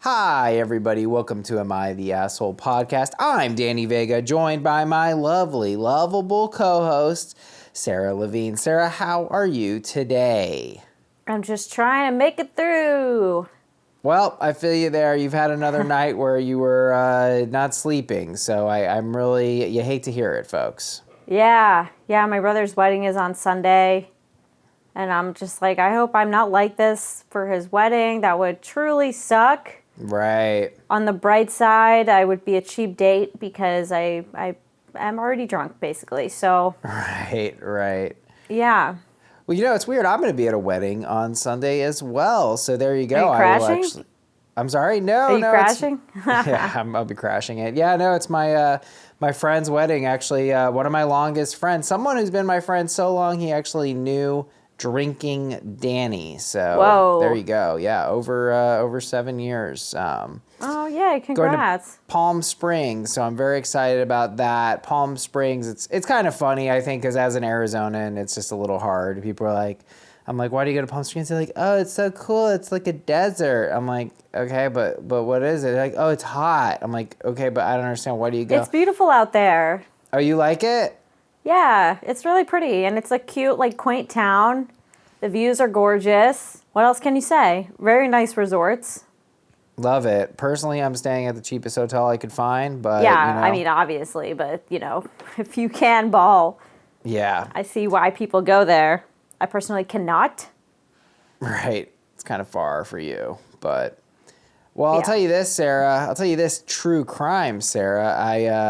Hi, everybody. Welcome to Am I the Asshole podcast. I'm Danny Vega, joined by my lovely, lovable co-host, Sarah Levine. Sarah, how are you today? I'm just trying to make it through. Well, I feel you there. You've had another night where you were not sleeping, so I'm really, you hate to hear it, folks. Yeah, my brother's wedding is on Sunday, and I'm just like, I hope I'm not like this for his wedding. That would truly suck. Right. On the bright side, I would be a cheap date because I am already drunk, basically, so. Right. Yeah. Well, it's weird. I'm going to be at a wedding on Sunday as well, so there you go. Are you crashing? I'm sorry? No. Are you crashing? Yeah, I'll be crashing it. Yeah, no, it's my friend's wedding, actually. One of my longest friends. Someone who's been my friend so long, he actually knew Drinking Danny. So Whoa. There you go. Yeah, over 7 years. Oh, yeah, congrats. Going to Palm Springs, so I'm very excited about that. Palm Springs, it's kind of funny, I think, because as an Arizonan, it's just a little hard. People are like, I'm like, why do you go to Palm Springs? They're like, oh, it's so cool. It's like a desert. I'm like, okay, but what is it? They're like, oh, it's hot. I'm like, okay, but I don't understand. Why do you go? It's beautiful out there. Oh, you like it? Yeah, it's really pretty, and it's a cute, quaint town. The views are gorgeous. What else can you say? Very nice resorts. Love it. Personally, I'm staying at the cheapest hotel I could find, but yeah, I mean, obviously, but if you can ball, yeah, I see why people go there. I personally cannot. Right. It's kind of far for you, but well, I'll tell you this, Sarah. I'll tell you this true crime, Sarah.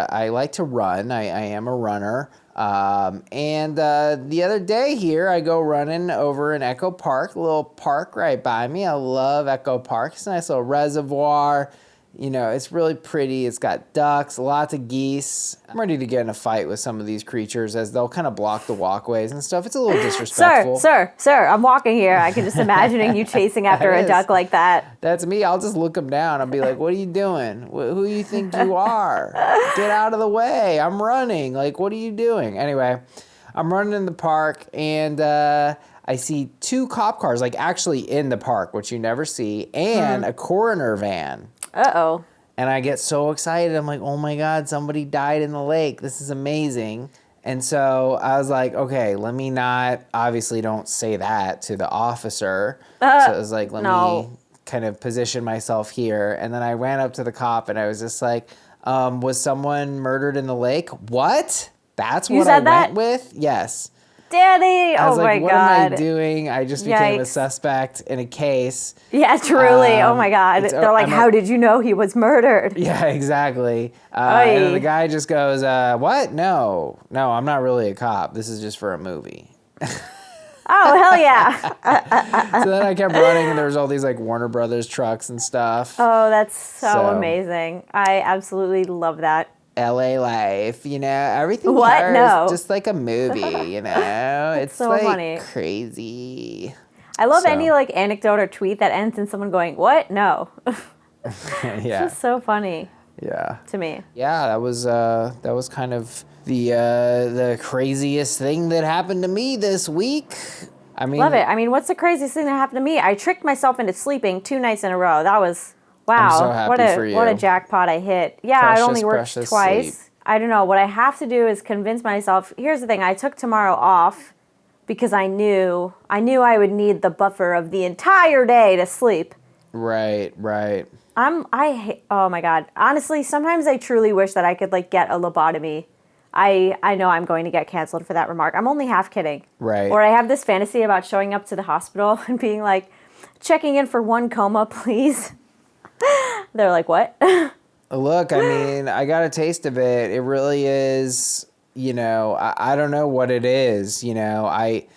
I like to run. I am a runner. And the other day here, I go running over in Echo Park, a little park right by me. I love Echo Park. It's a nice little reservoir. It's really pretty. It's got ducks, lots of geese. I'm ready to get in a fight with some of these creatures as they'll kind of block the walkways and stuff. It's a little disrespectful. Sir, I'm walking here. I can just imagining you chasing after a duck like that. That's me. I'll just look them down. I'll be like, what are you doing? Who do you think you are? Get out of the way. I'm running. Like, what are you doing? Anyway, I'm running in the park and I see two cop cars, actually in the park, which you never see, and a coroner van. Uh-oh. And I get so excited. I'm like, oh my God, somebody died in the lake. This is amazing. And so I was like, okay, let me not, obviously don't say that to the officer. So I was like, let me kind of position myself here. And then I ran up to the cop and I was just like, was someone murdered in the lake? What? That's what I went with? Yes. Danny, I was like, my what God. am I doing? I just became a suspect in a case. Yeah, truly. Oh my God. They're like, how did you know he was murdered? Yeah, exactly. And then the guy just goes, what? No, I'm not really a cop. This is just for a movie. Oh, hell yeah. So then I kept running and there was all these Warner Brothers trucks and stuff. Oh, that's so amazing. I absolutely love that. LA life, everything here is just like a movie, It's so funny. Crazy. I love any anecdote or tweet that ends in someone going, what? No. Yeah. It's just so funny. Yeah. To me. Yeah, that was kind of the craziest thing that happened to me this week. I mean, love it. I mean, what's the craziest thing that happened to me? I tricked myself into sleeping 2 nights in a row. That was wow. I'm so happy for you. What a jackpot I hit. Yeah, Precious, I only worked twice. Sleep. I don't know. What I have to do is convince myself. Here's the thing. I took tomorrow off because I knew I would need the buffer of the entire day to sleep. Right. Oh my God. Honestly, sometimes I truly wish that I could get a lobotomy. I know I'm going to get canceled for that remark. I'm only half kidding. Right. Or I have this fantasy about showing up to the hospital and being like, checking in for 1 coma, please. They're like, what? Look, I mean, I got a taste of it. It really is, I don't know what it is, I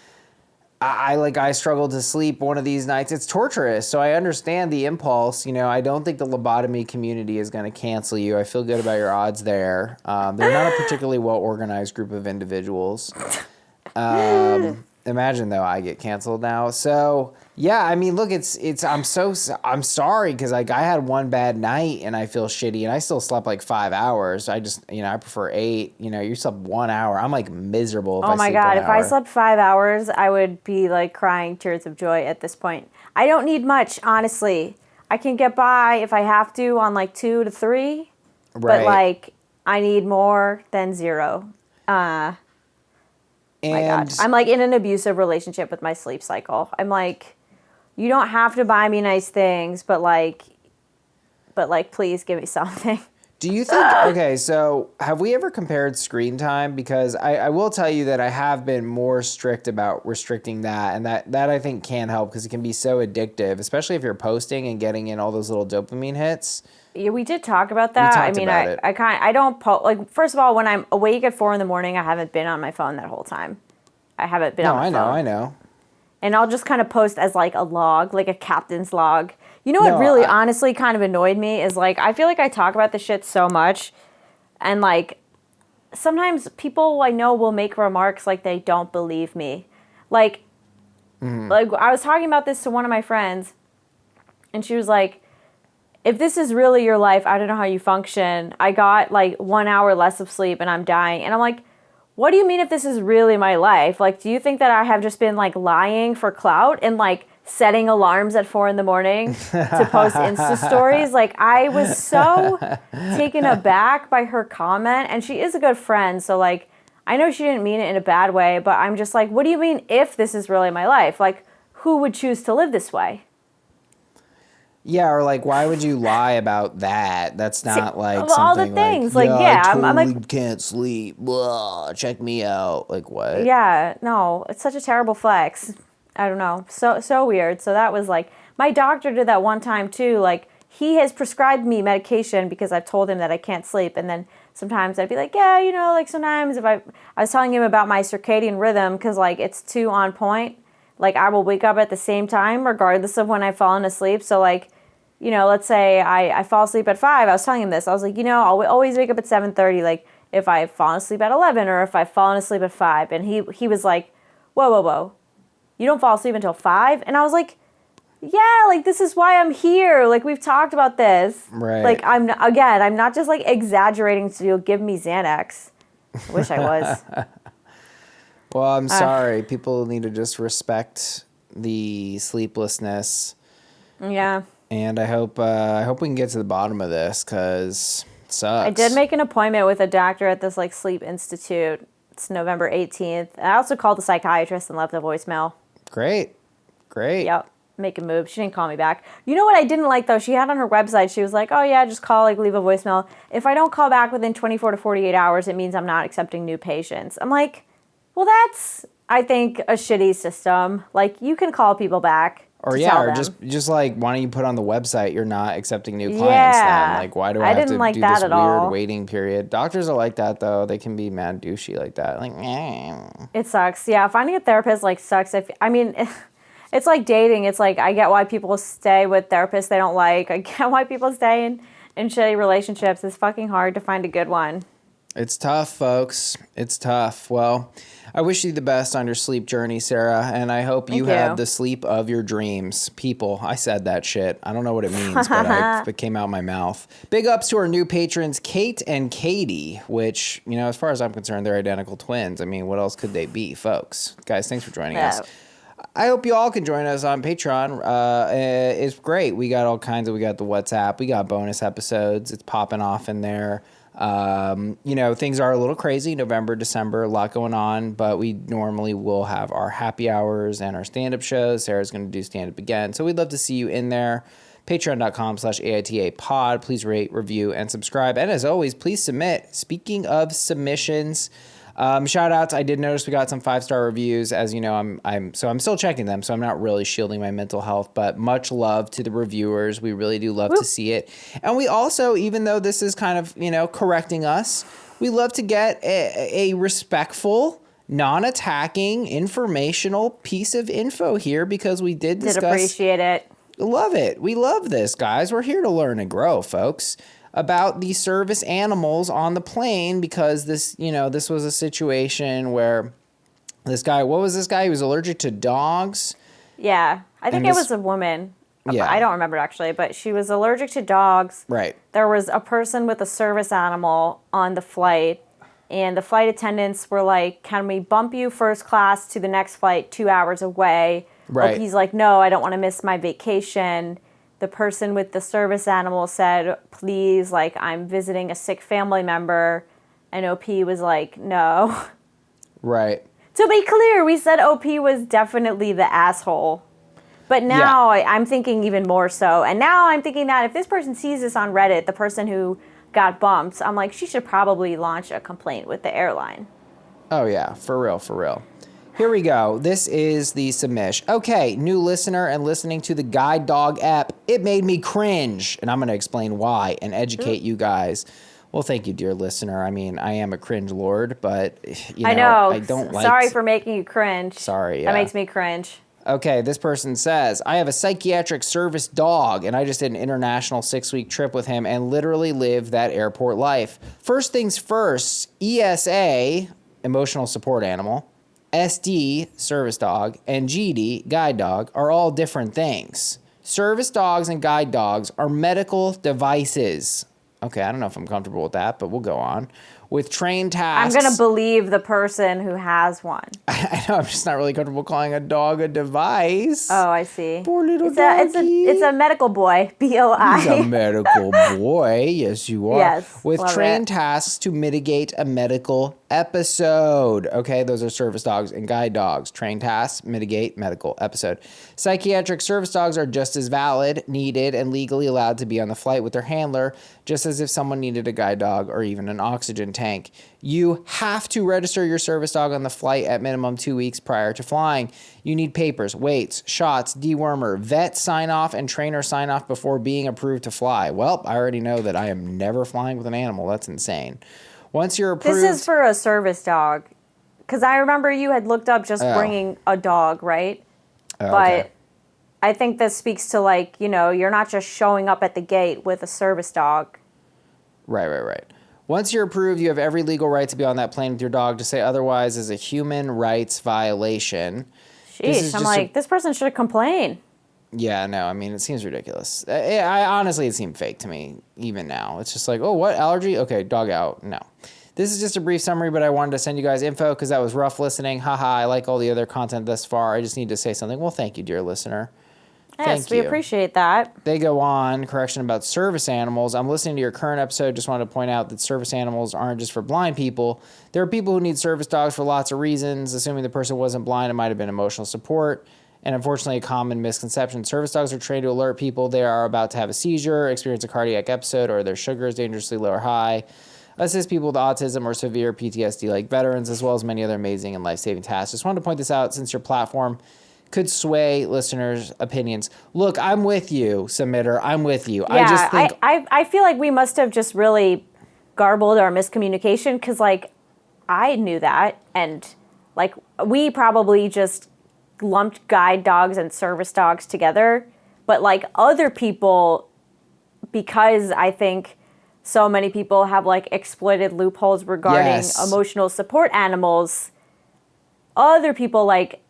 struggled to sleep one of these nights. It's torturous, so I understand the impulse. I don't think the lobotomy community is going to cancel you. I feel good about your odds there. They're not a particularly well-organized group of individuals. Imagine, though, I get canceled now. So, yeah, I mean, look, I'm sorry because I had one bad night and I feel shitty and I still slept 5 hours. I just, I prefer 8. You slept 1 hour. I'm miserable if I sleep 1 hour. Oh my God, if I slept 5 hours, I would be crying tears of joy at this point. I don't need much, honestly. I can get by if I have to on like 2 to 3, Right. but like I need more than 0. My God. I'm like in an abusive relationship with my sleep cycle. I'm like, you don't have to buy me nice things, but like, please give me something. Do you think, okay, so have we ever compared screen time? Because I will tell you that I have been more strict about restricting that. And that I think can help because it can be so addictive, especially if you're posting and getting in all those little dopamine hits. Yeah, we did talk about that. We talked about it. I don't like, first of all, when I'm awake at 4 a.m, I haven't been on my phone that whole time. I haven't been on my phone. I know. And I'll just kind of post as like a log, like a captain's log. You know what really honestly kind of annoyed me is like, I feel like I talk about this shit so much. And like, sometimes people I know will make remarks like they don't believe me. Like I was talking about this to one of my friends. And she was like, if this is really your life, I don't know how you function. I got like 1 hour less of sleep and I'm dying. And I'm like, what do you mean if this is really my life? Like, do you think that I have just been like lying for clout and like setting alarms at 4 a.m. to post Insta stories? Like, I was so taken aback by her comment, and she is a good friend. So like, I know she didn't mean it in a bad way, but I'm just like, what do you mean if this is really my life? Like, who would choose to live this way? Yeah, or like, why would you lie about that? That's not like something all the things. Like, yeah, I totally I'm like, can't sleep. Blah, check me out. Like, what? Yeah, no, it's such a terrible flex. I don't know, so weird. So that was like, my doctor did that one time too. Like, he has prescribed me medication because I've told him that I can't sleep, and then sometimes I'd be like, yeah, you know, like sometimes if I was telling him about my circadian rhythm because like it's too on point. Like, I will wake up at the same time regardless of when I've fallen asleep. So like, you know, let's say I fall asleep at 5. I was telling him this. I was like, you know, I'll always wake up at 7:30. Like, if I've fallen asleep at 11 or if I've fallen asleep at 5. And he was like, whoa. You don't fall asleep until 5? And I was like, yeah, like, this is why I'm here. Like, we've talked about this. Right. Like, I'm not just like exaggerating to you. Give me Xanax. I wish I was. Well, I'm sorry. People need to just respect the sleeplessness. Yeah. And I hope we can get to the bottom of this because it sucks. I did make an appointment with a doctor at this like sleep institute. It's November 18th. I also called the psychiatrist and left a voicemail. Great. Yep. Make a move. She didn't call me back. You know what I didn't like though? She had on her website, she was like, oh yeah, just call, like leave a voicemail. If I don't call back within 24 to 48 hours, it means I'm not accepting new patients. I'm like, well, that's, I think, a shitty system. Like, you can call people back. Or yeah, or just like, why don't you put on the website you're not accepting new clients then? Like, why do I have to do this weird waiting period? Doctors are like that though. They can be mad douchey like that. Like, It sucks. Yeah, finding a therapist like sucks. It's like dating. It's like, I get why people stay with therapists they don't like. I get why people stay in shitty relationships. It's fucking hard to find a good one. It's tough, folks. It's tough. Well, I wish you the best on your sleep journey, Sarah, and I hope you have the sleep of your dreams. People, I said that shit. I don't know what it means, but it came out my mouth. Big ups to our new patrons, Kate and Katie, which, you know, as far as I'm concerned, they're identical twins. I mean, what else could they be, folks? Guys, thanks for joining us. I hope you all can join us on Patreon. It's great. We got all kinds of, we got the WhatsApp, we got bonus episodes. It's popping off in there. You know, things are a little crazy, November, December, a lot going on, but we normally will have our happy hours and our stand-up shows. Sarah's going to do stand-up again. So we'd love to see you in there. Patreon.com/AITA pod. Please rate, review, and subscribe. And as always, please submit. Speaking of submissions, shout outs. I did notice we got some 5-star reviews. As you know, I'm still checking them, so I'm not really shielding my mental health, but much love to the reviewers. We really do love to see it. And we also, even though this is kind of, you know, correcting us, we love to get a respectful, non-attacking, informational piece of info here because we did discuss. Did appreciate it. Love it. We love this, guys. We're here to learn and grow, folks. About the service animals on the plane because this was a situation where this guy, what was this guy? He was allergic to dogs. Yeah. I think it was a woman. Yeah. I don't remember actually, but she was allergic to dogs. Right. There was a person with a service animal on the flight, and the flight attendants were like, can we bump you first class to the next flight 2 hours away? Right. Well, he's like, no, I don't want to miss my vacation. the person with the service animal said, please, like, I'm visiting a sick family member. And OP was like, no. Right. To be clear, we said OP was definitely the asshole. But now I'm thinking even more so. And now I'm thinking that if this person sees this on Reddit, the person who got bumped, I'm like, she should probably launch a complaint with the airline. Oh, yeah. For real, for real. Here we go. This is the submission. Okay, new listener and listening to the Guide Dog app. It made me cringe. And I'm going to explain why and educate you guys. Well, thank you, dear listener. I mean, I am a cringe lord, but, I know. I don't like... Sorry for making you cringe. Sorry, yeah. That makes me cringe. Okay, this person says, I have a psychiatric service dog, and I just did an international 6-week trip with him and literally lived that airport life. First things first, ESA, emotional support animal, SD, service dog, and GD, guide dog, are all different things. Service dogs and guide dogs are medical devices. Okay, I don't know if I'm comfortable with that, but we'll go on. With trained tasks... I'm going to believe the person who has one. I know, I'm just not really comfortable calling a dog a device. Oh, I see. Poor little doggy. It's a medical boy, BOI. He's a medical boy. Yes, you are. Yes, with trained tasks to mitigate a medical episode. Okay, those are service dogs and guide dogs. Trained tasks, mitigate medical episode. Psychiatric service dogs are just as valid, needed, and legally allowed to be on the flight with their handler, just as if someone needed a guide dog or even an oxygen tank. You have to register your service dog on the flight at minimum 2 weeks prior to flying. You need papers, weights, shots, dewormer, vet sign-off, and trainer sign-off before being approved to fly. Well, I already know that I am never flying with an animal. That's insane. Once you're approved... This is for a service dog. Because I remember you had looked up just bringing a dog, right? Oh, but okay. I think this speaks to, like, you know, you're not just showing up at the gate with a service dog. Right. Once you're approved, you have every legal right to be on that plane with your dog. To say otherwise is a human rights violation. Sheesh, I'm like, this person should complain. Yeah, no, I mean, it seems ridiculous. Honestly, it seemed fake to me, even now. It's just like, oh, what, allergy? Okay, dog out. No. This is just a brief summary, but I wanted to send you guys info because that was rough listening. Haha, I like all the other content thus far. I just need to say something. Well, thank you, dear listener. Yes, we appreciate that. They go on, correction about service animals. I'm listening to your current episode. Just wanted to point out that service animals aren't just for blind people. There are people who need service dogs for lots of reasons. Assuming the person wasn't blind, it might have been emotional support. And unfortunately, a common misconception. Service dogs are trained to alert people they are about to have a seizure, experience a cardiac episode, or their sugar is dangerously low or high. Assist people with autism or severe PTSD like veterans, as well as many other amazing and life-saving tasks. Just wanted to point this out since your platform could sway listeners' opinions. Look, I'm with you, submitter. I'm with you. Yeah, I just think... I feel like we must have just really garbled our miscommunication because, like, I knew that. And, like, we probably just lumped guide dogs and service dogs together. But, like, other people, because I think so many people have, like, exploited loopholes regarding emotional support animals, other people, like...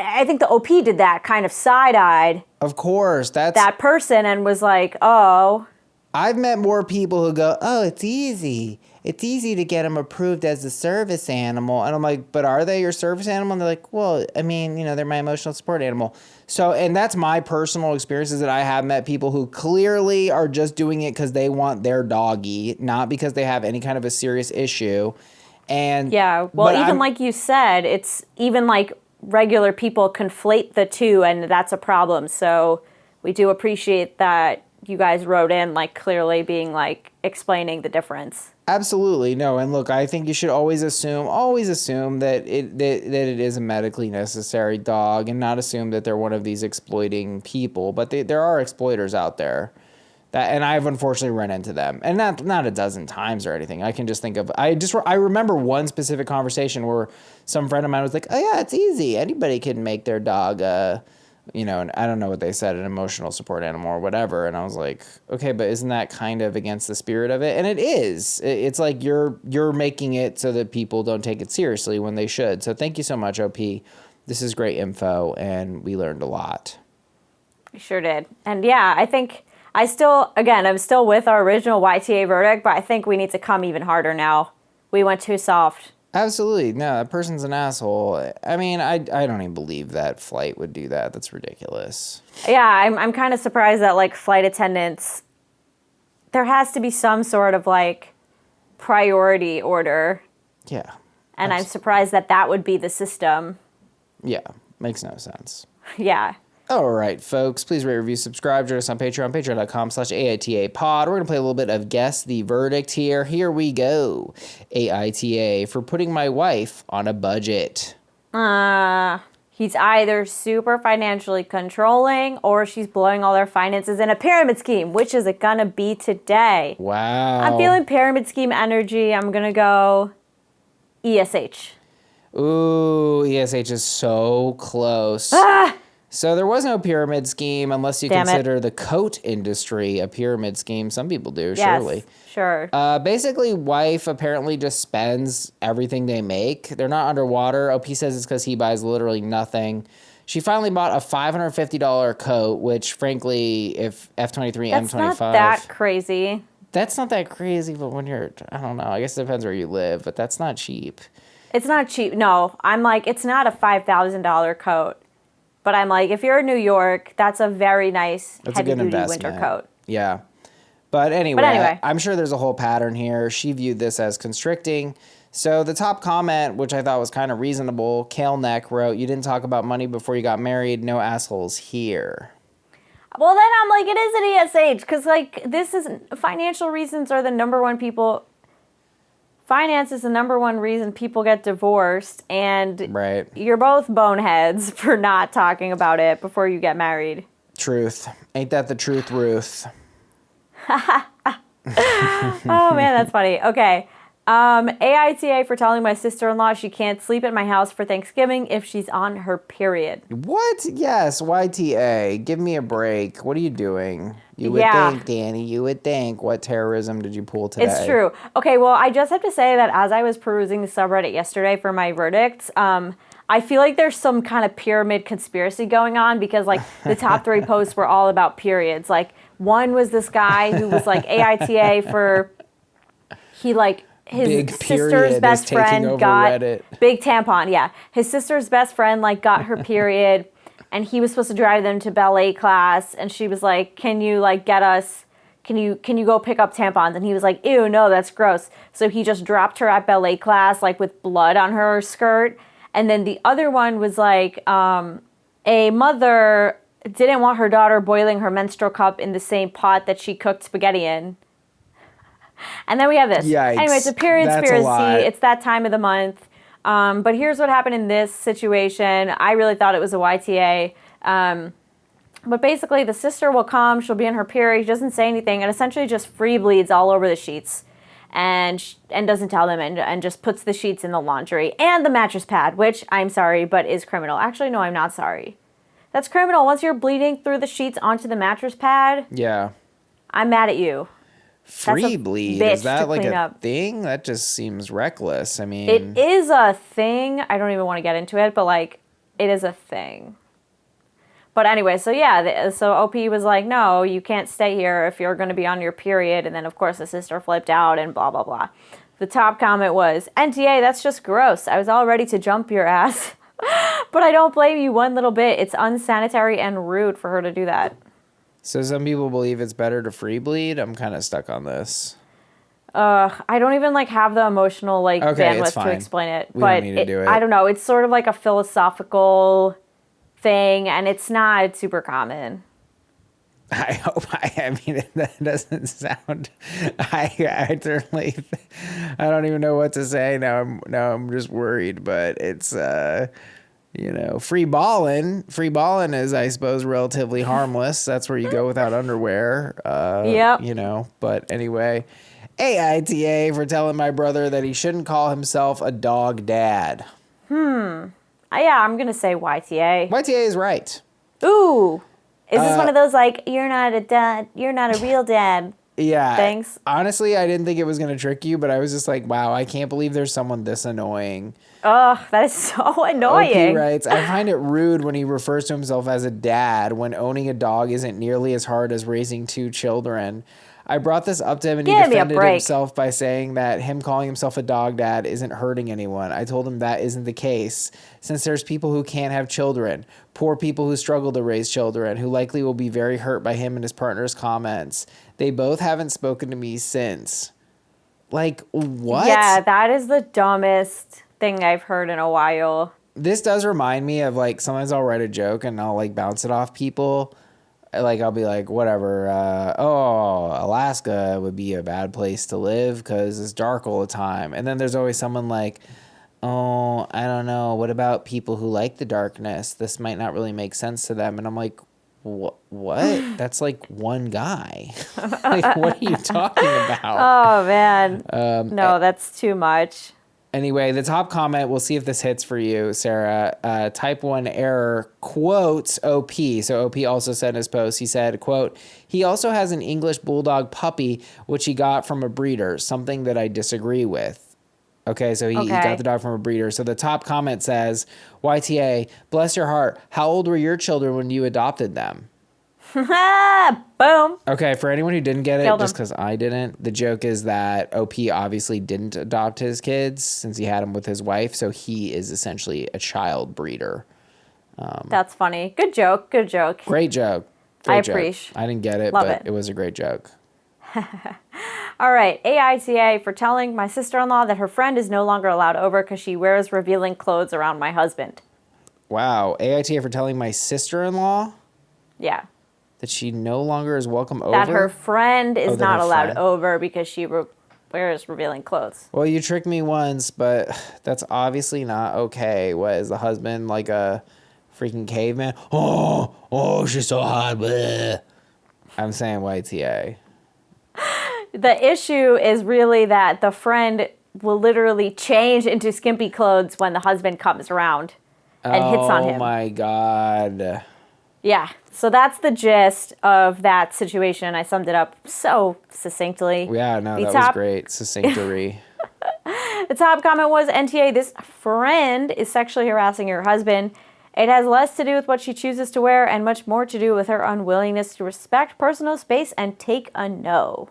I think the OP did that kind of side-eyed. Of course, that person and was like, oh. I've met more people who go, oh, it's easy. It's easy to get them approved as a service animal. And I'm like, but are they your service animal? And they're like, well, I mean, you know, they're my emotional support animal. So, and that's my personal experience is that I have met people who clearly are just doing it because they want their doggy, not because they have any kind of a serious issue. And yeah, well, even like you said, it's even like regular people conflate the two, and that's a problem. So we do appreciate that you guys wrote in, like, clearly being, like, explaining the difference. Absolutely. No, and look, I think you should always assume that it is a medically necessary dog and not assume that they're one of these exploiting people. But there are exploiters out there. And I've unfortunately run into them, and not a dozen times or anything. I can just think of I remember one specific conversation where some friend of mine was like, "Oh yeah, it's easy. Anybody can make their dog, you know." And I don't know what they said, an emotional support animal or whatever. And I was like, "Okay, but isn't that kind of against the spirit of it?" And it is. It's like you're making it so that people don't take it seriously when they should. So thank you so much, OP. This is great info, and we learned a lot. We sure did, and yeah, I think. I'm still with our original YTA verdict, but I think we need to come even harder now. We went too soft. Absolutely. No, that person's an asshole. I mean, I don't even believe that flight would do that. That's ridiculous. Yeah, I'm kind of surprised that like flight attendants, there has to be some sort of like priority order. Yeah. And I'm surprised that that would be the system. Yeah, makes no sense. Yeah. All right, folks, please rate, review, subscribe. Join us on Patreon, patreon.com/AITA pod. We're going to play a little bit of Guess the Verdict here. Here we go. AITA for putting my wife on a budget. He's either super financially controlling or she's blowing all their finances in a pyramid scheme. Which is it going to be today? Wow. I'm feeling pyramid scheme energy. I'm going to go ESH. Ooh, ESH is so close. So there was no pyramid scheme unless you consider the coat industry a pyramid scheme. Some people do, surely. Sure. Basically, wife apparently just spends everything they make. They're not underwater. OP says it's because he buys literally nothing. She finally bought a $550 coat, which frankly, if F-23, That's M25... not that crazy. That's not that crazy, but when you're... I don't know. I guess it depends where you live, but that's not cheap. It's not cheap. No, I'm like, it's not a $5,000 coat. But I'm like, if you're in New York, that's a very nice heavy-duty winter coat. Yeah. But anyway, I'm sure there's a whole pattern here. She viewed this as constricting. So the top comment, which I thought was kind of reasonable, Kale Neck wrote, "You didn't talk about money before you got married. No assholes here." Well, then I'm like, it is an ESH. Because, like, this is... Financial reasons are the number one people... Finance is the number one reason people get divorced, and you're both boneheads for not talking about it before you get married. Truth. Ain't that the truth, Ruth? Oh, man, that's funny. Okay. AITA for telling my sister-in-law she can't sleep at my house for Thanksgiving if she's on her period. What? Yes, YTA. Give me a break. What are you doing? You would think, Danny, you would think. What terrorism did you pull today? It's true. Okay, well, I just have to say that as I was perusing the subreddit yesterday for my verdicts, I feel like there's some kind of pyramid conspiracy going on because, like, the top 3 posts were all about periods. Like, one was this guy who was, like, AITA for... He, like... His sister's best friend got big tampon. Yeah, his sister's best friend like got her period, and he was supposed to drive them to ballet class. And she was like, "Can you like get us? Can you go pick up tampons?" And he was like, "Ew, no, that's gross." So he just dropped her at ballet class like with blood on her skirt. And then the other one was like a mother didn't want her daughter boiling her menstrual cup in the same pot that she cooked spaghetti in. And then we have this. Yikes. Anyway, it's a period conspiracy. It's that time of the month. But here's what happened in this situation. I really thought it was a YTA. But basically, the sister will come. She'll be in her period. She doesn't say anything. And essentially just free bleeds all over the sheets. And doesn't tell them. And just puts the sheets in the laundry. And the mattress pad, which I'm sorry, but is criminal. Actually, no, I'm not sorry. That's criminal. Once you're bleeding through the sheets onto the mattress pad. Yeah. I'm mad at you. Free bleed? Is that like a thing? That just seems reckless. I mean... It is a thing. I don't even want to get into it, but like, it is a thing. But anyway, so yeah, so OP was like, no, you can't stay here if you're going to be on your period. And then, of course, the sister flipped out and blah, blah, blah. The top comment was, NTA, that's just gross. I was all ready to jump your ass. But I don't blame you one little bit. It's unsanitary and rude for her to do that. So some people believe it's better to free bleed. I'm kind of stuck on this. I don't even like have the emotional like bandwidth to explain it. We don't need to do it. I don't know. It's sort of like a philosophical thing, and it's not super common. I hope. I mean, that doesn't sound. I certainly. I don't even know what to say now. I'm just worried, but it's. You know, free balling is, I suppose, relatively harmless. That's where you go without underwear. Yep. You know, but anyway, AITA for telling my brother that he shouldn't call himself a dog dad. Yeah, I'm going to say YTA. YTA is right. Ooh. Is this one of those, like, you're not a dad, you're not a real dad? Yeah. Thanks. Honestly, I didn't think it was going to trick you, but I was just like, wow, I can't believe there's someone this annoying. Oh, that is so annoying. OP writes, I find it rude when he refers to himself as a dad when owning a dog isn't nearly as hard as raising 2 children. I brought this up to him and Give he me a defended break. himself by saying that him calling himself a dog dad isn't hurting anyone. I told him that isn't the case, since there's people who can't have children, poor people who struggle to raise children, who likely will be very hurt by him and his partner's comments. They both haven't spoken to me since. Like, what? Yeah, that is the dumbest thing I've heard in a while. This does remind me of, like, sometimes I'll write a joke and I'll, like, bounce it off people. Like, I'll be like, whatever, Alaska would be a bad place to live because it's dark all the time. And then there's always someone like, oh, I don't know, what about people who like the darkness? This might not really make sense to them. And I'm like, what? That's like one guy. Like, what are you talking about? Oh, man. No, that's too much. Anyway, the top comment, we'll see if this hits for you, Sarah. Type 1 error, quotes OP. So OP also said in his post, he said, quote, he also has an English bulldog puppy, which he got from a breeder, something that I disagree with. Okay, so he got the dog from a breeder. So the top comment says, YTA, bless your heart, how old were your children when you adopted them? Boom. Okay, for anyone who didn't get it, Killed just him. because I didn't, the joke is that OP obviously didn't adopt his kids since he had them with his wife, so he is essentially a child breeder. That's funny. Good joke. Good joke. Great joke. I Great joke. appreciate. I didn't get it, Love but it. it was a great joke. All right. AITA for telling my sister-in-law that her friend is no longer allowed over because she wears revealing clothes around my husband. Wow. AITA for telling my sister-in-law Yeah. that she no longer is welcome over? That her friend is that not her allowed friend- over because she wears revealing clothes. Well, you tricked me once, but that's obviously not okay. What, is the husband like a freaking caveman? Oh, she's so hot. Bleh. I'm saying YTA. The issue is really that the friend will literally change into skimpy clothes when the husband comes around and hits on him. Oh my God. Yeah. So that's the gist of that situation. I summed it up so succinctly. Yeah, no, The that top- was great. Succinctory. The top comment was, NTA, this friend is sexually harassing your husband. It has less to do with what she chooses to wear and much more to do with her unwillingness to respect personal space and take a no.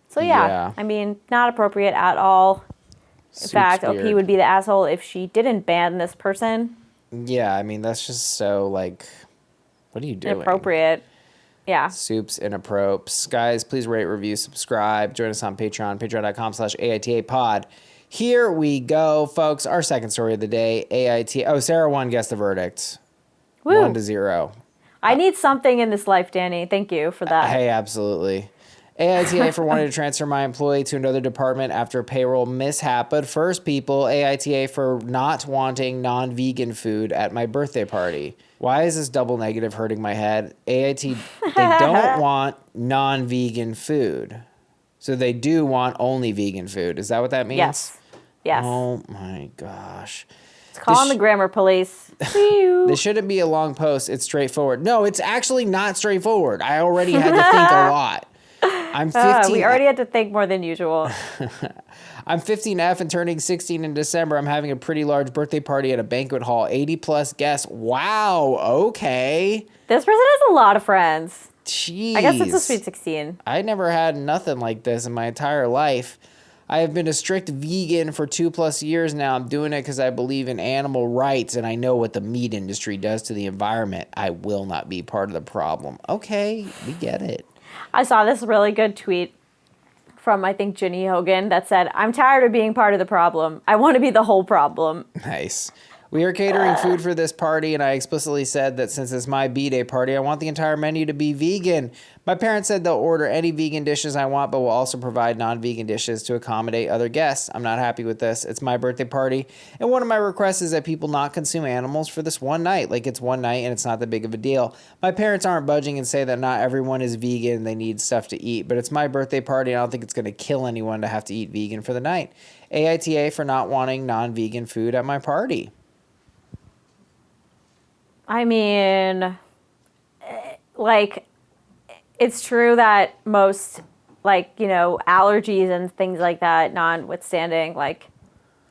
So yeah. I mean, not appropriate at all. In fact, OP would be the asshole if she didn't ban this person. Yeah, I mean, that's just so, like, what are you doing? Inappropriate. Yeah. Soups, inappropriate. Guys, please rate, review, subscribe. Join us on Patreon, patreon.com/AITA pod. Here we go, folks. Our second story of the day, AITA. Oh, Sarah won Guess the Verdict. Woo. 1-0. I need something in this life, Danny. Thank you for that. Hey, absolutely. AITA for wanting to transfer my employee to another department after a payroll mishap. But first, people, AITA for not wanting non-vegan food at my birthday party. Why is this double negative hurting my head? AIT, they don't want non-vegan food. So they do want only vegan food. Is that what that means? Yes. Yes. Oh my gosh. It's calling the grammar police. This shouldn't be a long post. It's straightforward. No, it's actually not straightforward. I already had to think a lot. I'm 15. We already had to think more than usual. I'm 15F and turning 16 in December. I'm having a pretty large birthday party at a banquet hall. 80 plus guests. Wow. Okay. This person has a lot of friends. Jeez. I guess it's a sweet 16. I never had nothing like this in my entire life. I have been a strict vegan for 2+ years now. I'm doing it because I believe in animal rights and I know what the meat industry does to the environment. I will not be part of the problem. Okay, we get it. I saw this really good tweet from, I think, Ginny Hogan that said, I'm tired of being part of the problem. I want to be the whole problem. Nice. We are catering food for this party, and I explicitly said that since it's my bday party, I want the entire menu to be vegan. My parents said they'll order any vegan dishes I want, but will also provide non-vegan dishes to accommodate other guests. I'm not happy with this. It's my birthday party, and one of my requests is that people not consume animals for this one night. Like, it's one night, and it's not that big of a deal. My parents aren't budging and say that not everyone is vegan. They need stuff to eat, but it's my birthday party, and I don't think it's going to kill anyone to have to eat vegan for the night. AITA for not wanting non-vegan food at my party. I mean, like, it's true that most, like, you know, allergies and things like that, notwithstanding, like,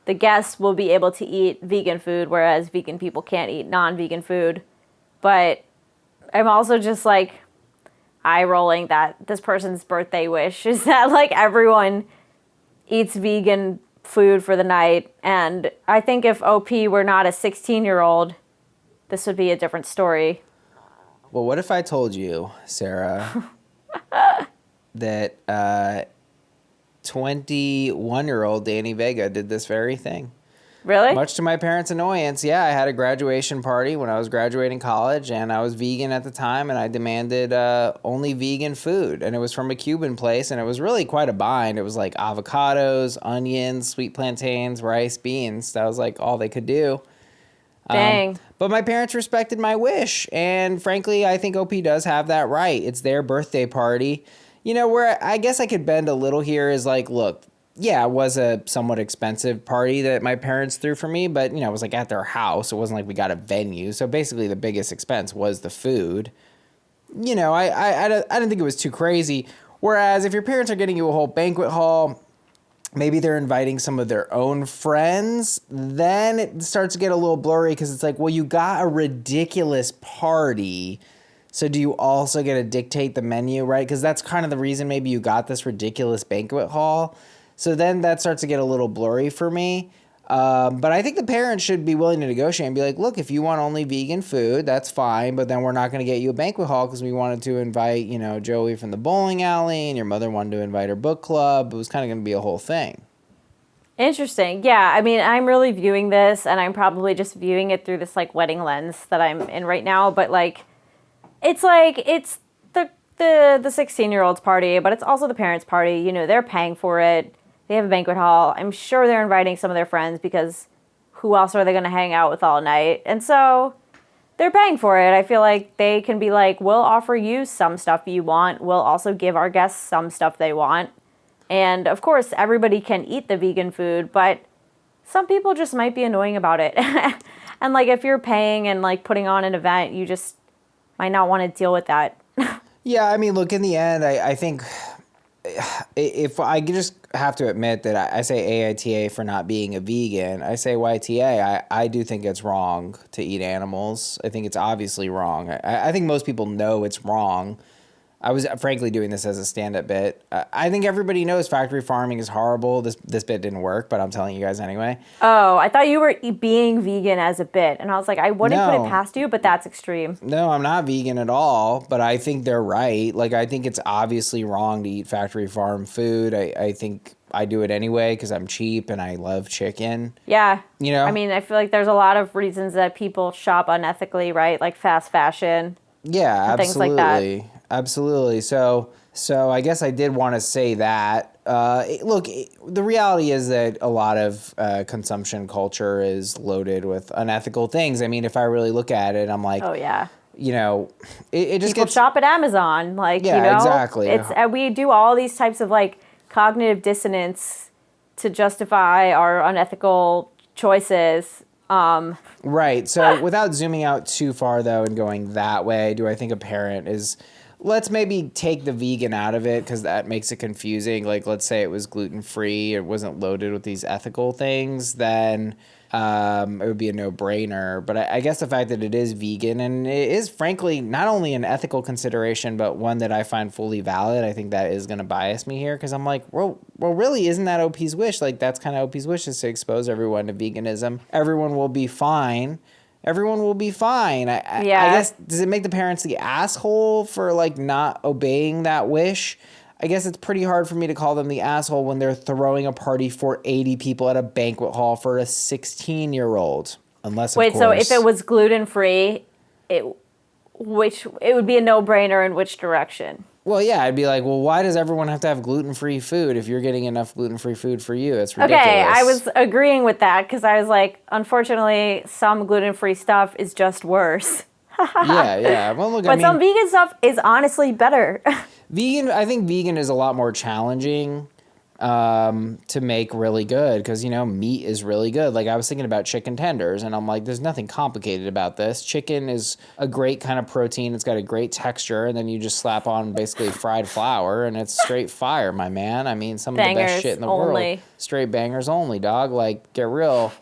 the guests will be able to eat vegan food, whereas vegan people can't eat non-vegan food. But I'm also just like, eye rolling that this person's birthday wish is that like everyone eats vegan food for the night. And I think if OP were not a 16-year-old, this would be a different story. Well, what if I told you, Sarah, that 21-year-old Danny Vega did this very thing? Really? Much to my parents' annoyance, yeah, I had a graduation party when I was graduating college, and I was vegan at the time, and I demanded only vegan food. And it was from a Cuban place, and it was really quite a bind. It was like avocados, onions, sweet plantains, rice, beans. That was like all they could do. Dang. But my parents respected my wish, and frankly, I think OP does have that right. It's their birthday party. You know, where I guess I could bend a little here is like, look, yeah, it was a somewhat expensive party that my parents threw for me, but, you know, it was like at their house. It wasn't like we got a venue. So basically the biggest expense was the food. You know, I didn't think it was too crazy. Whereas if your parents are getting you a whole banquet hall, maybe they're inviting some of their own friends, then it starts to get a little blurry because it's like, well, you got a ridiculous party. So do you also get to dictate the menu, right? Because that's kind of the reason maybe you got this ridiculous banquet hall. So then that starts to get a little blurry for me. But I think the parents should be willing to negotiate and be like, look, if you want only vegan food, that's fine. But then we're not going to get you a banquet hall because we wanted to invite, you know, Joey from the bowling alley and your mother wanted to invite her book club. It was kind of going to be a whole thing. Interesting. Yeah. I mean, I'm really viewing this, and I'm probably just viewing it through this like wedding lens that I'm in right now. But like it's the 16-year-old's party, but it's also the parents' party. You know, they're paying for it. They have a banquet hall. I'm sure they're inviting some of their friends because who else are they going to hang out with all night? And so they're paying for it. I feel like they can be like, we'll offer you some stuff you want. We'll also give our guests some stuff they want. And of course, everybody can eat the vegan food, but some people just might be annoying about it. And like if you're paying and like putting on an event, you just might not want to deal with that. Yeah, I mean, look, in the end, I think if I just have to admit that I say AITA for not being a vegan, I say YTA. I do think it's wrong to eat animals. I think it's obviously wrong. I think most people know it's wrong. I was frankly doing this as a stand-up bit. I think everybody knows factory farming is horrible. This bit didn't work, but I'm telling you guys anyway. Oh, I thought you were being vegan as a bit. And I was like, I wouldn't put it past you, but that's extreme. No, I'm not vegan at all, but I think they're right. Like, I think it's obviously wrong to eat factory farm food. I think I do it anyway because I'm cheap and I love chicken. Yeah. You know? I mean, I feel like there's a lot of reasons that people shop unethically, right? Like fast fashion. Yeah, absolutely. Things like that. Absolutely. So I guess I did want to say that. Look, the reality is that a lot of consumption culture is loaded with unethical things. I mean, if I really look at it, I'm like, oh yeah, you know, it just people shop at Amazon, like yeah, you know, exactly. It's we do all these types of like cognitive dissonance to justify our unethical choices. Right. So without zooming out too far though and going that way, do I think a parent is? Let's maybe take the vegan out of it because that makes it confusing. Like, let's say it was gluten-free, it wasn't loaded with these ethical things, then it would be a no-brainer. But I guess the fact that it is vegan, and it is, frankly, not only an ethical consideration, but one that I find fully valid, I think that is going to bias me here because I'm like, well, really, isn't that OP's wish? Like, that's kind of OP's wish is to expose everyone to veganism. Everyone will be fine. Everyone will be fine. I guess, does it make the parents the asshole for, like, not obeying that wish? I guess it's pretty hard for me to call them the asshole when they're throwing a party for 80 people at a banquet hall for a 16-year-old. Unless, of course... Wait, so if it was gluten-free, it would be a no-brainer in which direction? Well, yeah, I'd be like, well, why does everyone have to have gluten-free food if you're getting enough gluten-free food for you? It's ridiculous. Okay, I was agreeing with that because I was like, unfortunately, some gluten-free stuff is just worse. Yeah. Well, look, but some vegan stuff is honestly better. I think vegan is a lot more challenging to make really good because, you know, meat is really good. Like, I was thinking about chicken tenders, and I'm like, there's nothing complicated about this. Chicken is a great kind of protein. It's got a great texture, and then you just slap on basically fried flour, and it's straight fire, my man. I mean, some of the best shit in the world. Straight bangers only, dog. Like, get real.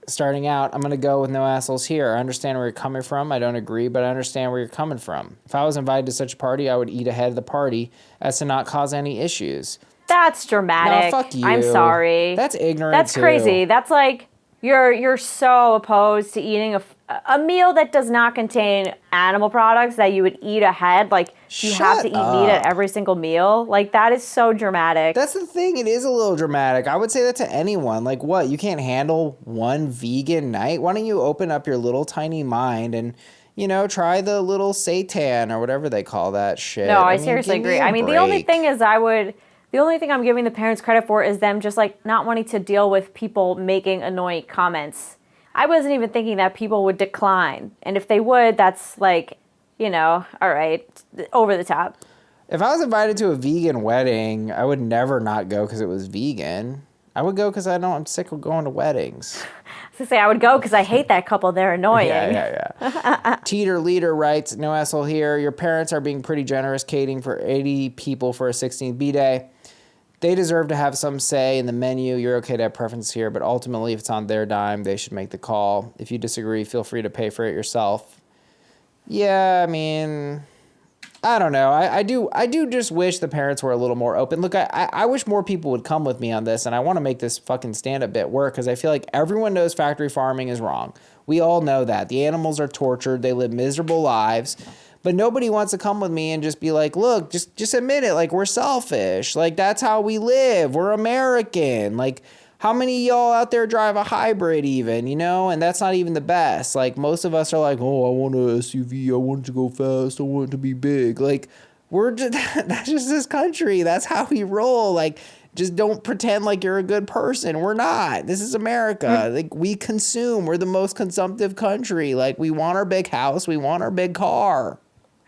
starting out, I'm going to go with no assholes here. I understand where you're coming from. I don't agree, but I understand where you're coming from. If I was invited to such a party, I would eat ahead of the party as to not cause any issues. That's dramatic. No, fuck you. I'm sorry. That's ignorant That's too. crazy. That's like you're so opposed to eating a meal that does not contain animal products that you would eat ahead. Like you have to eat meat at every single meal. Like that is so dramatic. That's the thing. It is a little dramatic. I would say that to anyone. Like what? You can't handle one vegan night? Why don't you open up your little tiny mind and, you know, try the little seitan or whatever they call that shit. No, I seriously agree. I mean, the only thing is the only thing I'm giving the parents credit for is them just like not wanting to deal with people making annoying comments. I wasn't even thinking that people would decline. And if they would, that's like, you know, all right, over the top. If I was invited to a vegan wedding, I would never not go because it was vegan. I would go because I'm sick of going to weddings. I was going to say, I would go because I hate that couple. They're annoying. Yeah. Teeter Leader writes, no asshole here. Your parents are being pretty generous catering for 80 people for a 16th bday. They deserve to have some say in the menu. You're okay to have preference here, but ultimately, if it's on their dime, they should make the call. If you disagree, feel free to pay for it yourself. Yeah, I mean, I don't know. I do just wish the parents were a little more open. Look, I wish more people would come with me on this, and I want to make this fucking stand-up bit work because I feel like everyone knows factory farming is wrong. We all know that. The animals are tortured. They live miserable lives. But nobody wants to come with me and just be like, look, just admit it. Like, we're selfish. Like, that's how we live. We're American. Like, how many of y'all out there drive a hybrid even, you know? And that's not even the best. Like, most of us are like, oh, I want an SUV. I want it to go fast. I want it to be big. Like, we're just, that's just this country. That's how we roll. Like, just don't pretend like you're a good person. We're not. This is America. Like, we consume. We're the most consumptive country. Like, we want our big house. We want our big car.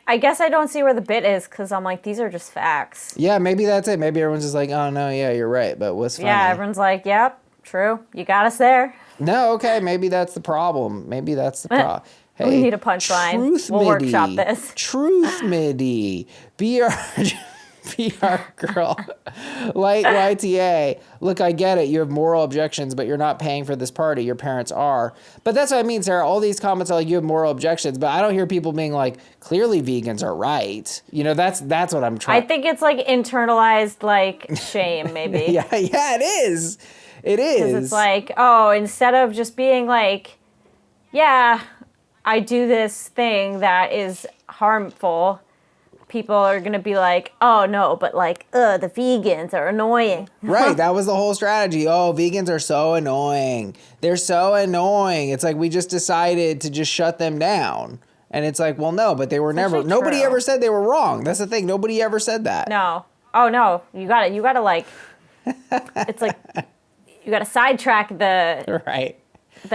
I guess I don't see where the bit is because I'm like, these are just facts. Yeah, maybe that's it. Maybe everyone's just like, oh, no, yeah, you're right. But what's funny? Yeah, everyone's like, yep, true. You got us there. No, okay, maybe that's the problem. Maybe that's the problem. Hey, we need a punchline. We'll workshop this. Truth MIDI. PR girl. Light YTA. Look, I get it. You have moral objections, but you're not paying for this party. Your parents are. But that's what I mean, Sarah. All these comments are like, you have moral objections, but I don't hear people being like, clearly vegans are right. You know, that's what I'm trying. I think it's like internalized like shame, maybe. yeah, it is. It is. Because it's like, oh, instead of just being like, yeah, I do this thing that is harmful, people are going to be like, oh, no, but like, the vegans are annoying. Right. That was the whole strategy. Oh, vegans are so annoying. They're so annoying. It's like we just decided to just shut them down. And it's like, well, no, but they were never, nobody ever said they were wrong. That's the thing. Nobody ever said that. No. Oh, no. You got to like, it's like, you got to sidetrack the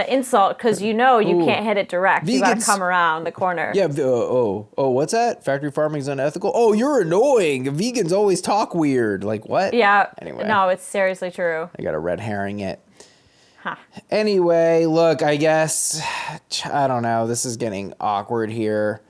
insult because you know you can't hit it direct. Vegans, you got to come around the corner. Yeah. What's that? Factory farming is unethical. Oh, you're annoying. Vegans always talk weird. Like what? Yeah. Anyway. No, it's seriously true. I got a red herring it. Huh. Anyway, look, I guess, I don't know. This is getting awkward here.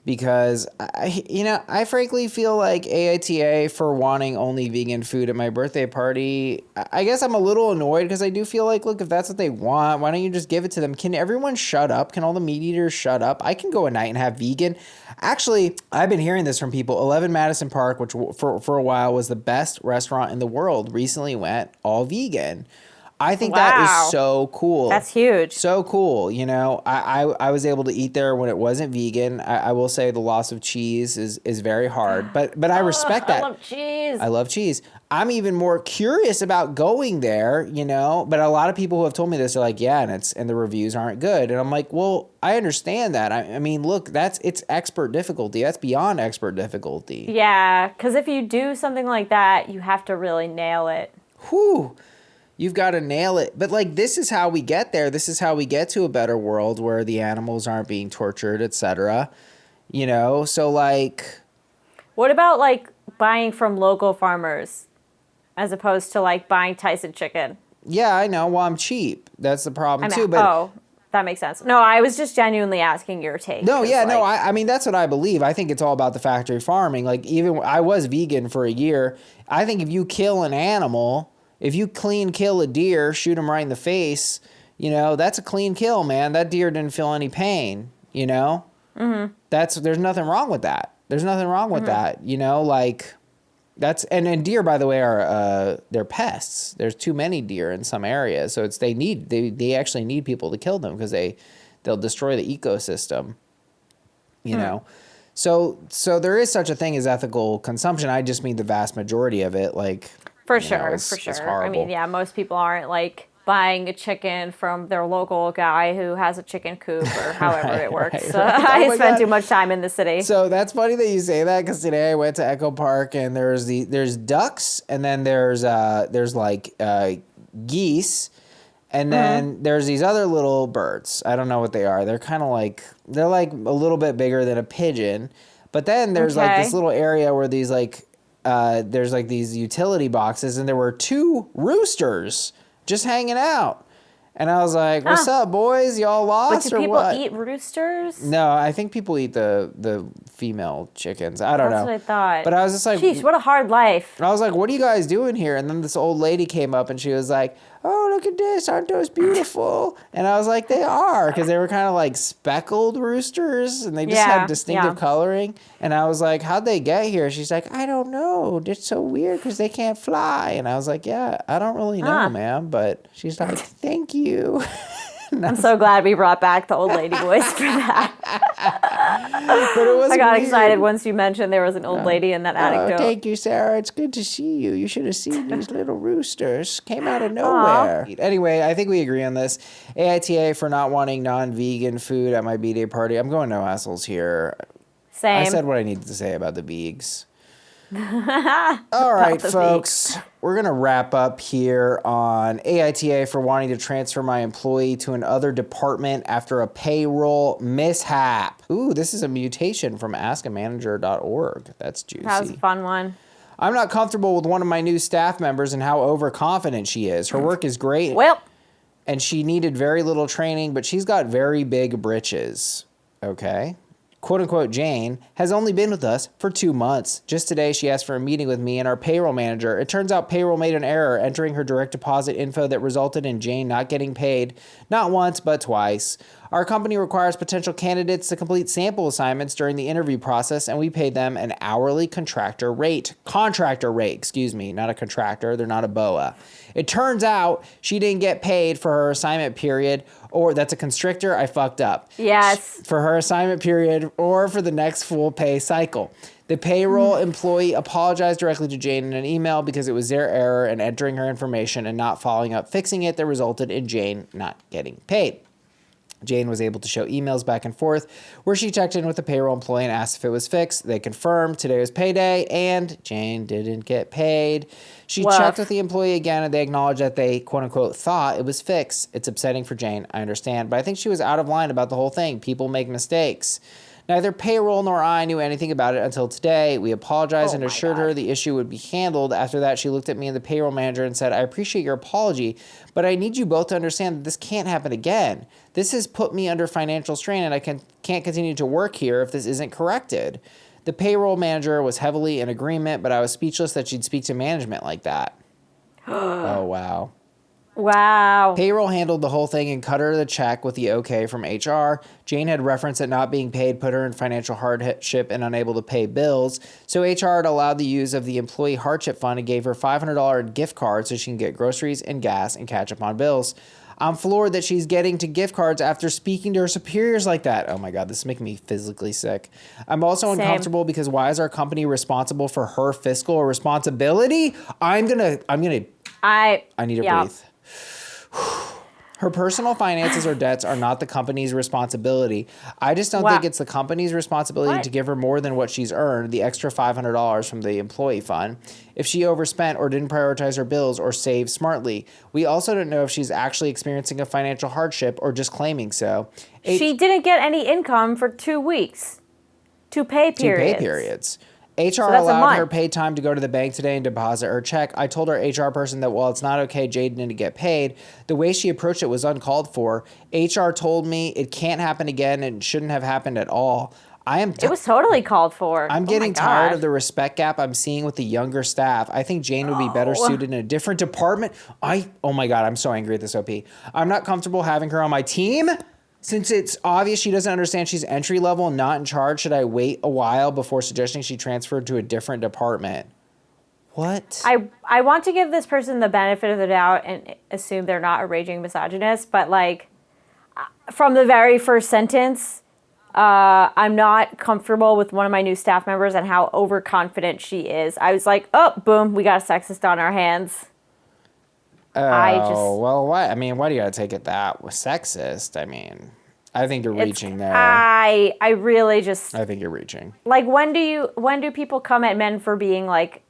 Because, I frankly feel like AITA for wanting only vegan food at my birthday party. I guess I'm a little annoyed because I do feel like, look, if that's what they want, why don't you just give it to them? Can everyone shut up? Can all the meat eaters shut up? I can go a night and have vegan. Actually, I've been hearing this from people. 11 Madison Park, which for a while was the best restaurant in the world, recently went all vegan. I think that is so cool. That's huge. So cool. You know, I was able to eat there when it wasn't vegan. I will say the loss of cheese is very hard, but I respect that. I love cheese. I love cheese. I'm even more curious about going there, you know, but a lot of people who have told me this are like, yeah, and the reviews aren't good. And I'm like, well, I understand that. I mean, look, it's expert difficulty. That's beyond expert difficulty. Yeah, because if you do something like that, you have to really nail it. Whew. You've got to nail it. But, like, this is how we get there. This is how we get to a better world where the animals aren't being tortured, etc. You know? So, like... What about, like, buying from local farmers as opposed to, like, buying Tyson chicken? Yeah, I know. Well, I'm cheap. That's the problem, too. But oh, that makes sense. No, I was just genuinely asking your take. No, yeah, like, no. I mean, that's what I believe. I think it's all about the factory farming. Like, even... I was vegan for a year. I think if you kill an animal... If you kill a deer, shoot him right in the face, you know, that's a clean kill, man. That deer didn't feel any pain, you know? Mm-hmm. There's nothing wrong with that. There's nothing wrong with that, you know, like that's, and deer, by the way, are, they're pests. There's too many deer in some areas. So they actually need people to kill them because they'll destroy the ecosystem, you know? So there is such a thing as ethical consumption. I just mean the vast majority of it, like, For you know, sure. it's horrible. I mean, yeah, most people aren't like buying a chicken from their local guy who has a chicken coop or however it works. Right. I spend too much time in the city. So that's funny that you say that because today I went to Echo Park and there's ducks and then there's like geese and then there's these other little birds. I don't know what they are. They're like a little bit bigger than a pigeon. But then there's like this little area where these like there's like these utility boxes and there were 2 roosters just hanging out. And I was like, what's up, boys? Y'all lost or what? But do people eat roosters? No, I think people eat the female chickens. I don't know. That's what I thought. But I was just like... Sheesh, what a hard life. I was like, what are you guys doing here? And then this old lady came up and she was like, oh, look at this. Aren't those beautiful? And I was like, they are. Because they were kind of like speckled roosters. And they just had distinctive coloring. And I was like, how'd they get here? She's like, I don't know. It's so weird because they can't fly. And I was like, yeah, I don't really know, ma'am. But she's like, thank you. I'm so glad we brought back the old lady voice for that. But it was I got weird. excited once you mentioned there was an old lady in that anecdote. Thank you, Sarah. It's good to see you. You should have seen these little roosters. Came out of nowhere. Aww. Anyway, I think we agree on this. AITA for not wanting non-vegan food at my bday party. I'm going no assholes here. Same. I said what I needed to say about the beegs. All right, folks, we're going to wrap up here on AITA for wanting to transfer my employee to another department after a payroll mishap. Ooh, this is a mutation from askamanager.org. That's juicy. That was a fun one. I'm not comfortable with one of my new staff members and how overconfident she is. Her work is great. Well, and she needed very little training, but she's got very big britches. Okay. Quote-unquote Jane, has only been with us for 2 months. Just today, she asked for a meeting with me and our payroll manager. It turns out payroll made an error entering her direct deposit info that resulted in Jane not getting paid, not once, but twice. Our company requires potential candidates to complete sample assignments during the interview process, and we pay them an hourly contractor rate, not a contractor. They're not a BOA. It turns out she didn't get paid for her assignment period, or that's a constrictor. I fucked up. Yes. For her assignment period or for the next full pay cycle. The payroll employee apologized directly to Jane in an email because it was their error in entering her information and not following up fixing it that resulted in Jane not getting paid. Jane was able to show emails back and forth where she checked in with the payroll employee and asked if it was fixed. They confirmed today was payday and Jane didn't get paid. She checked with the employee again and they acknowledged that they, quote unquote, thought it was fixed. It's upsetting for Jane, I understand, but I think she was out of line about the whole thing. People make mistakes. Neither payroll nor I knew anything about it until today. We apologized and assured her the issue would be handled. After that, she looked at me and the payroll manager and said, I appreciate your apology, but I need you both to understand that this can't happen again. This has put me under financial strain and I can't continue to work here if this isn't corrected. The payroll manager was heavily in agreement, but I was speechless that she'd speak to management like that. Oh, wow. Wow. Payroll handled the whole thing and cut her the check with the okay from HR. Jane had referenced that not being paid put her in financial hardship and unable to pay bills. So HR had allowed the use of the employee hardship fund and gave her $500 gift card so she can get groceries and gas and catch up on bills. I'm floored that she's getting to gift cards after speaking to her superiors like that. Oh my God, this is making me physically sick. I'm also uncomfortable because why is our company responsible for her fiscal responsibility? I need to breathe. Her personal finances or debts are not the company's responsibility. I just don't think it's the company's responsibility to give her more than what she's earned, the extra $500 from the employee fund, if she overspent or didn't prioritize her bills or save smartly. We also don't know if she's actually experiencing a financial hardship or just claiming so. She didn't get any income for 2 weeks. 2 pay periods. HR allowed her paid time to go to the bank today and deposit her check. I told our HR person that while it's not okay Jade didn't get paid, the way she approached it was uncalled for. HR told me it can't happen again and shouldn't have happened at all. It was totally called for. I'm getting tired of the respect gap I'm seeing with the younger staff. I think Jane would be better suited in a different department. Oh my God, I'm so angry at this OP. I'm not comfortable having her on my team. Since it's obvious she doesn't understand she's entry level and not in charge, should I wait a while before suggesting she transferred to a different department? What? I want to give this person the benefit of the doubt and assume they're not a raging misogynist, but like from the very first sentence, I'm not comfortable with one of my new staff members and how overconfident she is. I was like, oh, boom, we got a sexist on our hands. Well, what? I mean, why do you gotta take it that was sexist? I mean, I think you're reaching there. I really just. I think you're reaching. Like, when do people come at men for being like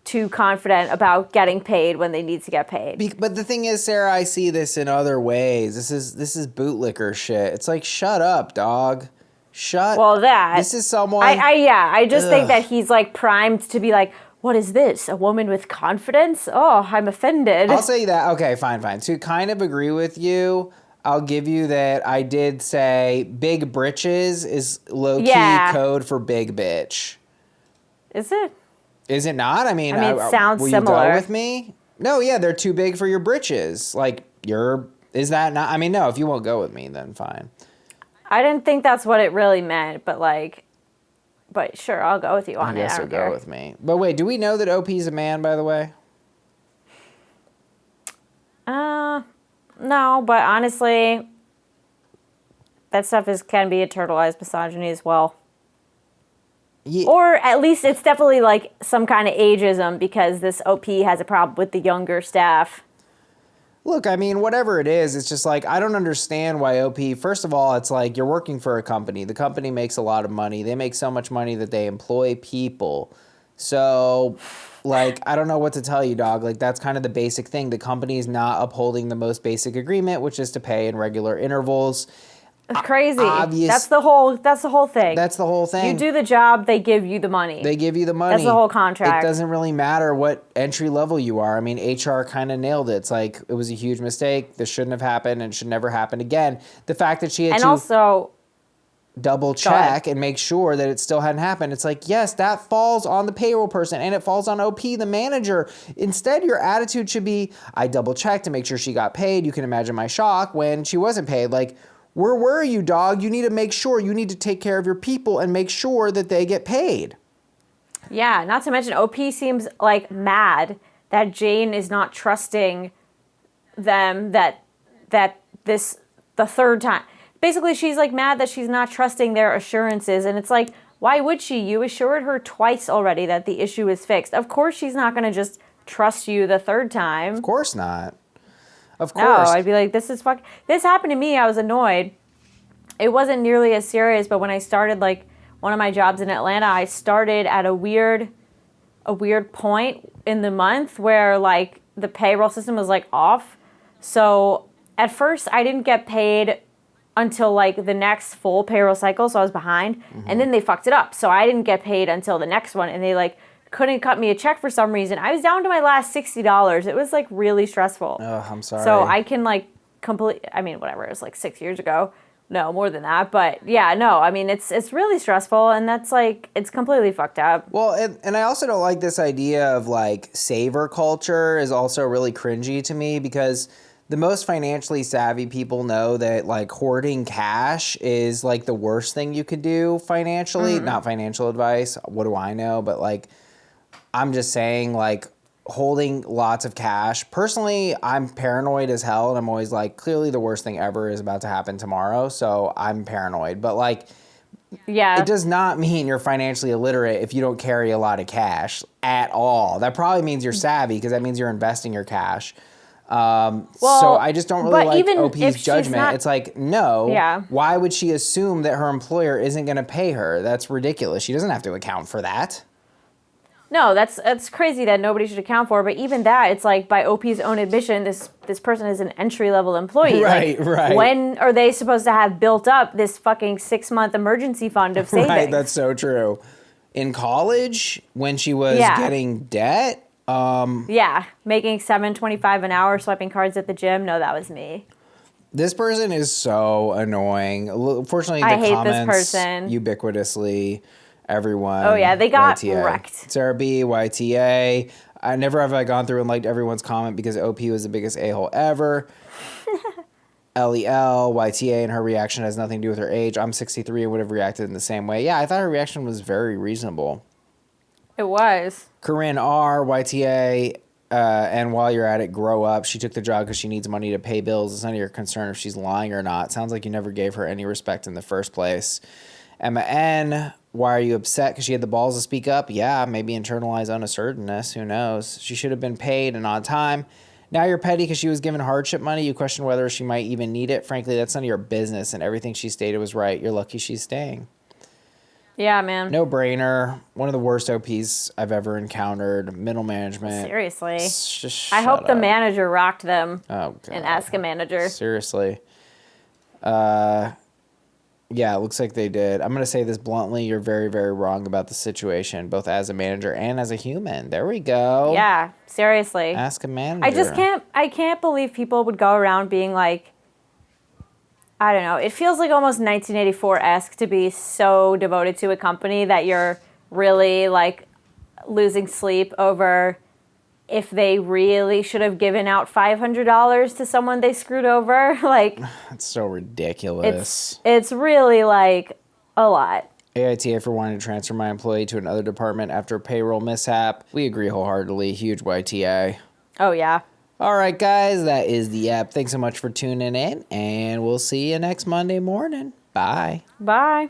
too confident about getting paid when they need to get paid? But the thing is, Sarah, I see this in other ways. This is bootlicker shit. It's like, shut up, dog. This is someone. I just think that he's like primed to be like, what is this? A woman with confidence? Oh, I'm offended. I'll say that. Okay, fine. To kind of agree with you, I'll give you that I did say big britches is low-key code for big bitch. Is it? Is it not? I mean, it sounds will similar. You go with me? No, yeah, they're too big for your britches. Like, is that not? I mean, no, if you won't go with me, then fine. I didn't think that's what it really meant, but sure, I'll go with you on it. I guess you'll go with me. But wait, do we know that OP's a man, by the way? No, but honestly, that stuff can be internalized misogyny as well. Yeah. Or at least it's definitely like some kind of ageism because this OP has a problem with the younger staff. Look, I mean, whatever it is, it's just like, I don't understand why OP, first of all, it's like you're working for a company. The company makes a lot of money. They make so much money that they employ people. So, like, I don't know what to tell you, dog. Like, that's kind of the basic thing. The company is not upholding the most basic agreement, which is to pay in regular intervals. It's crazy. That's the whole thing. That's the whole thing. You do the job, they give you the money. That's the whole contract. It doesn't really matter what entry level you are. I mean, HR kind of nailed it. It's like, it was a huge mistake. This shouldn't have happened and should never happen again. The fact that she had to double check and make sure that it still hadn't happened. It's like, yes, that falls on the payroll person and it falls on OP, the manager. Instead, your attitude should be, I double checked to make sure she got paid. You can imagine my shock when she wasn't paid. Like, where were you, dog? You need to make sure, you need to take care of your people and make sure that they get paid. Yeah, not to mention OP seems like mad that Jane is not trusting them the third time. Basically, she's like mad that she's not trusting their assurances. And it's like, why would she? You assured her twice already that the issue is fixed. Of course she's not going to just trust you the third time. Of course not. Of course. No, I'd be like, this happened to me. I was annoyed. It wasn't nearly as serious, but when I started like one of my jobs in Atlanta, I started at a weird point in the month where like the payroll system was like off. So at first I didn't get paid until like the next full payroll cycle, so I was behind. Mm-hmm. And then they fucked it up. So I didn't get paid until the next one, and they like couldn't cut me a check for some reason. I was down to my last $60. It was like really stressful. Oh, I'm sorry. So I can like whatever, it was like 6 years ago. No, more than that. But yeah, no, I mean, it's really stressful, and that's like, it's completely fucked up. Well, and I also don't like this idea of like saver culture is also really cringy to me, because the most financially savvy people know that like hoarding cash is like the worst thing you could do financially. Not financial advice. What do I know? But like, I'm just saying, like, holding lots of cash. Personally, I'm paranoid as hell, and I'm always like, clearly the worst thing ever is about to happen tomorrow, so I'm paranoid. But like, yeah, it does not mean you're financially illiterate if you don't carry a lot of cash at all. That probably means you're savvy, because that means you're investing your cash. So I just don't really like OP's judgment. It's like, no, why would she assume that her employer isn't going to pay her? That's ridiculous. She doesn't have to account for that. No, that's crazy that nobody should account for. But even that, it's like, by OP's own admission, this person is an entry-level employee. Right, like, right. When are they supposed to have built up this fucking 6-month emergency fund of savings? Right, that's so true. In college, when she was getting debt, making $7.25 an hour swiping cards at the gym. No, that was me. This person is so annoying. Fortunately, the I hate this comments person. ubiquitously, everyone. Oh yeah, they got YTA. wrecked. Sarah B, YTA. I never have I gone through and liked everyone's comment because OP was the biggest a-hole ever. LEL, YTA, and her reaction has nothing to do with her age. I'm 63 and would have reacted in the same way. Yeah, I thought her reaction was very reasonable. It was. Corinne R, YTA, and while you're at it, grow up. She took the job because she needs money to pay bills. It's none of your concern if she's lying or not. Sounds like you never gave her any respect in the first place. Emma N, why are you upset? Because she had the balls to speak up? Yeah, maybe internalize unassertiveness. Who knows? She should have been paid and on time. Now you're petty because she was given hardship money. You question whether she might even need it. Frankly, that's none of your business, and everything she stated was right. You're lucky she's staying. Yeah, man. No brainer. One of the worst OPs I've ever encountered. Middle management. Seriously. Just I hope shut the up. manager rocked them. Oh, God. And ask a manager. Seriously. Yeah, it looks like they did. I'm going to say this bluntly. You're very, very wrong about the situation, both as a manager and as a human. There we go. Yeah, seriously. Ask a manager. I can't believe people would go around being like, I don't know. It feels like almost 1984-esque to be so devoted to a company that you're really like losing sleep over if they really should have given out $500 to someone they screwed over. Like, That's so ridiculous. it's really like a lot. AITA for wanting to transfer my employee to another department after a payroll mishap. We agree wholeheartedly. Huge YTA. Oh, yeah. All right, guys, that is the app. Thanks so much for tuning in, and we'll see you next Monday morning. Bye. Bye.